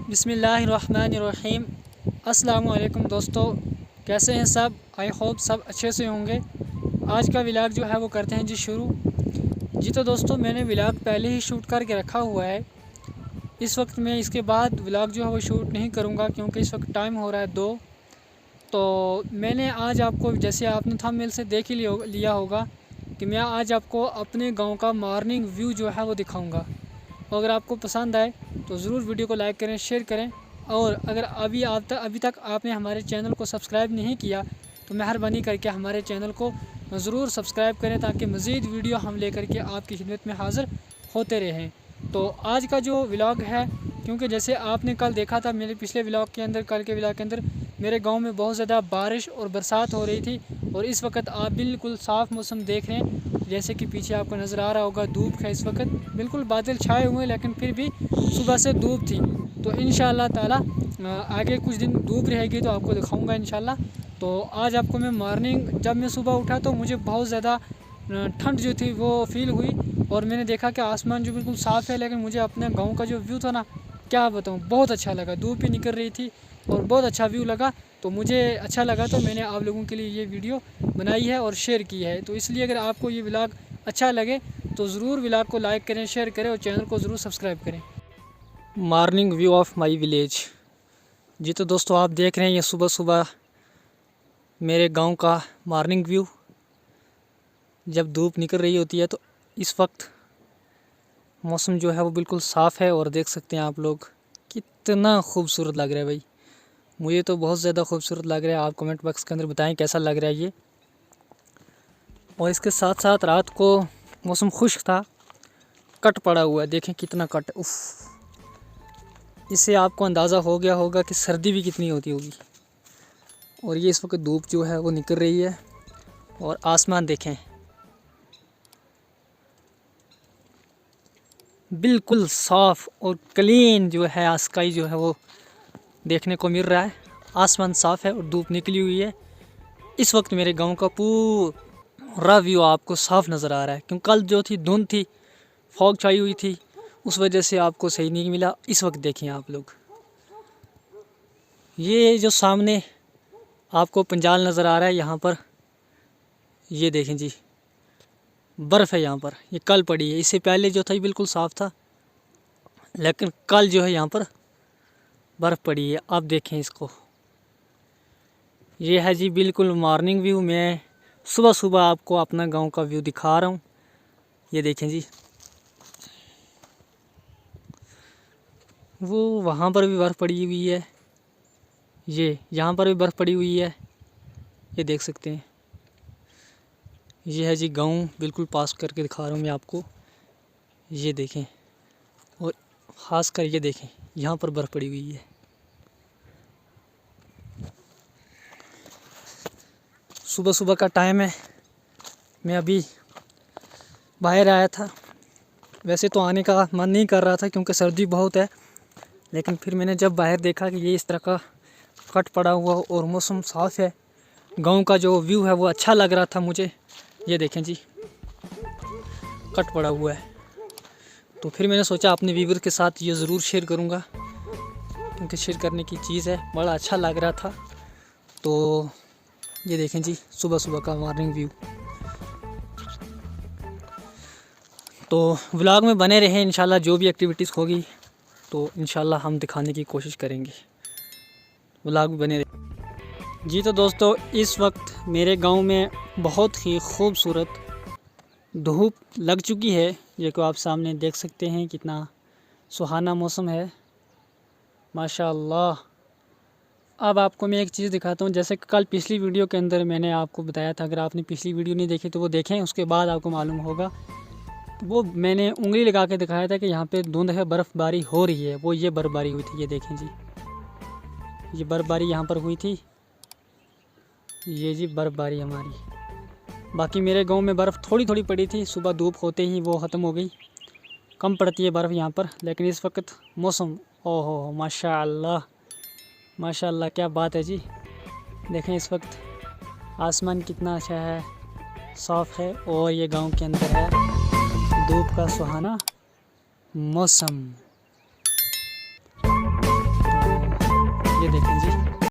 बिस्मिल्लाहिर्रहमानिर्रहीम। अस्सलाम वालेकुम दोस्तों, कैसे हैं सब? आई होप सब अच्छे से होंगे। आज का व्लॉग जो है वो करते हैं जी शुरू। जी तो दोस्तों, मैंने व्लॉग पहले ही शूट करके रखा हुआ है। इस वक्त मैं इसके बाद व्लॉग जो है वो शूट नहीं करूँगा क्योंकि इस वक्त टाइम हो रहा है 2। तो मैंने आज आपको, जैसे आपने थंबनेल से देख ही लिया होगा कि मैं आज आपको अपने गाँव का मॉर्निंग व्यू जो है वो दिखाऊँगा। अगर आपको पसंद आए तो ज़रूर वीडियो को लाइक करें, शेयर करें। और अगर अभी तक आपने हमारे चैनल को सब्सक्राइब नहीं किया तो मेहरबानी करके हमारे चैनल को ज़रूर सब्सक्राइब करें ताकि मज़ीद वीडियो हम लेकर के आपकी खिदमत में हाज़िर होते रहें। तो आज का जो व्लॉग है, क्योंकि जैसे आपने कल देखा था मेरे पिछले व्लॉग के अंदर, कल के व्लॉग के अंदर मेरे गांव में बहुत ज़्यादा बारिश और बरसात हो रही थी। और इस वक्त आप बिल्कुल साफ़ मौसम देख रहे हैं, जैसे कि पीछे आपको नज़र आ रहा होगा धूप है। इस वक्त बिल्कुल बादल छाए हुए हैं लेकिन फिर भी सुबह से धूप थी। तो इंशाअल्लाह ताला आगे कुछ दिन धूप रहेगी तो आपको दिखाऊंगा इंशाअल्लाह। तो आज आपको मैं मॉर्निंग, जब मैं सुबह उठा तो मुझे बहुत ज़्यादा ठंड जो थी वो फील हुई। और मैंने देखा कि आसमान जो बिल्कुल साफ़ है, लेकिन मुझे अपने गाँव का जो व्यू था ना, क्या बताऊँ, बहुत अच्छा लगा। धूप भी निकल रही थी और बहुत अच्छा व्यू लगा। तो मुझे अच्छा लगा तो मैंने आप लोगों के लिए ये वीडियो बनाई है और शेयर की है। तो इसलिए अगर आपको ये व्लॉग अच्छा लगे तो ज़रूर व्लॉग को लाइक करें, शेयर करें और चैनल को ज़रूर सब्सक्राइब करें। Morning view of my village. जी तो दोस्तों, आप देख रहे हैं ये सुबह सुबह मेरे गांव का मॉर्निंग व्यू जब धूप निकल रही होती है। तो इस वक्त मौसम जो है वो बिल्कुल साफ़ है और देख सकते हैं आप लोग कितना खूबसूरत लग रहा है। भाई मुझे तो बहुत ज़्यादा खूबसूरत लग रहा है। आप कमेंट बॉक्स के अंदर बताएं कैसा लग रहा है ये। और इसके साथ साथ रात को मौसम खुश्क था, कट पड़ा हुआ है, देखें कितना कट। उफ़, इससे आपको अंदाज़ा हो गया होगा कि सर्दी भी कितनी होती होगी। और ये इस वक्त धूप जो है वो निकल रही है और आसमान देखें बिल्कुल साफ़ और क्लीन जो है, स्काई जो है वो देखने को मिल रहा है। आसमान साफ़ है और धूप निकली हुई है। इस वक्त मेरे गांव का पूरा व्यू आपको साफ़ नज़र आ रहा है, क्योंकि कल जो थी धुंध थी, फॉग छाई हुई थी, उस वजह से आपको सही नहीं मिला। इस वक्त देखें आप लोग, ये जो सामने आपको पंजाल नज़र आ रहा है, यहाँ पर ये देखें जी, बर्फ़ है यहाँ पर। ये कल पड़ी है, इससे पहले जो था ये बिल्कुल साफ़ था, लेकिन कल जो है यहाँ पर बर्फ़ पड़ी है। आप देखें इसको, ये है जी बिल्कुल मॉर्निंग व्यू। मैं सुबह सुबह आपको अपना गांव का व्यू दिखा रहा हूँ। ये देखें जी, वो वहाँ पर भी बर्फ़ पड़ी हुई है, ये यहाँ पर भी बर्फ़ पड़ी हुई है, ये देख सकते हैं। ये है जी गांव, बिल्कुल पास करके दिखा रहा हूँ मैं आपको। ये देखें, और ख़ास कर ये देखें, यहाँ पर बर्फ़ पड़ी हुई है। सुबह सुबह का टाइम है, मैं अभी बाहर आया था। वैसे तो आने का मन नहीं कर रहा था क्योंकि सर्दी बहुत है, लेकिन फिर मैंने जब बाहर देखा कि ये इस तरह का कट पड़ा हुआ और मौसम साफ़ है, गांव का जो व्यू है वो अच्छा लग रहा था मुझे। ये देखें जी, कट पड़ा हुआ है। तो फिर मैंने सोचा अपने व्यूअर के साथ ये ज़रूर शेयर करूँगा, क्योंकि शेयर करने की चीज़ है, बड़ा अच्छा लग रहा था। तो ये देखें जी, सुबह सुबह का मॉर्निंग व्यू। तो व्लॉग में बने रहें, इंशाल्लाह जो भी एक्टिविटीज़ होगी तो इंशाल्लाह हम दिखाने की कोशिश करेंगे। व्लॉग में बने रहें। जी तो दोस्तों, इस वक्त मेरे गांव में बहुत ही खूबसूरत धूप लग चुकी है। ये को आप सामने देख सकते हैं, कितना सुहाना मौसम है, माशाअल्लाह। अब आपको मैं एक चीज़ दिखाता हूँ। जैसे कल पिछली वीडियो के अंदर मैंने आपको बताया था, अगर आपने पिछली वीडियो नहीं देखी तो वो देखें, उसके बाद आपको मालूम होगा। वो मैंने उंगली लगा के दिखाया था कि यहाँ पे धुंध है, बर्फ़बारी हो रही है। वो ये बर्फ़बारी हुई थी, ये देखें जी, ये बर्फ़बारी यहाँ पर हुई थी। ये जी बर्फ़बारी हमारी। बाकी मेरे गांव में बर्फ़ थोड़ी थोड़ी पड़ी थी, सुबह धूप होते ही वो ख़त्म हो गई। कम पड़ती है बर्फ़ यहाँ पर, लेकिन इस वक्त मौसम, ओहो माशाअल्लाह माशाअल्लाह, क्या बात है जी। देखें इस वक्त आसमान कितना अच्छा है, साफ़ है, और ये गांव के अंदर है धूप का सुहाना मौसम।